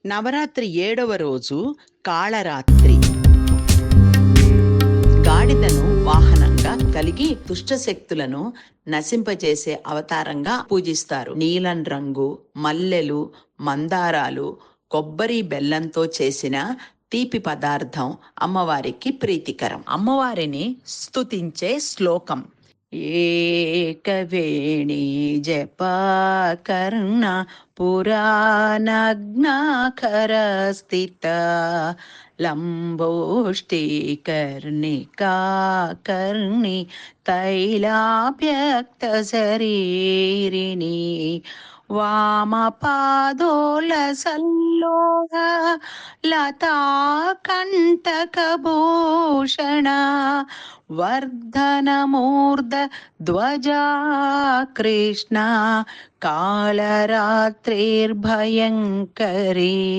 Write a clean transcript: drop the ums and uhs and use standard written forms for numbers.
నవరాత్రి 7వ రోజు కాళరాత్రి. గాడిదను వాహనంగా కలిగి దుష్టశక్తులను నశింపజేసే అవతారంగా పూజిస్తారు. నీలం రంగు మల్లెలు, మందారాలు, కొబ్బరి బెల్లంతో చేసిన తీపి పదార్థం అమ్మవారికి ప్రీతికరం. అమ్మవారిని స్తుతించే శ్లోకం: ఏకవేణి జపాకర్ణ పురాణగ్నాకర స్థిత లంబోష్టికర్ణికాకర్ణి తైలాభ్యక్త శరీరిణి వామపాదోల సల్లోహ లతాకంటకభూషణ వర్ధనమూర్ధ ధ్వజా కృష్ణ కాళరాత్రిర్భయంకరీ.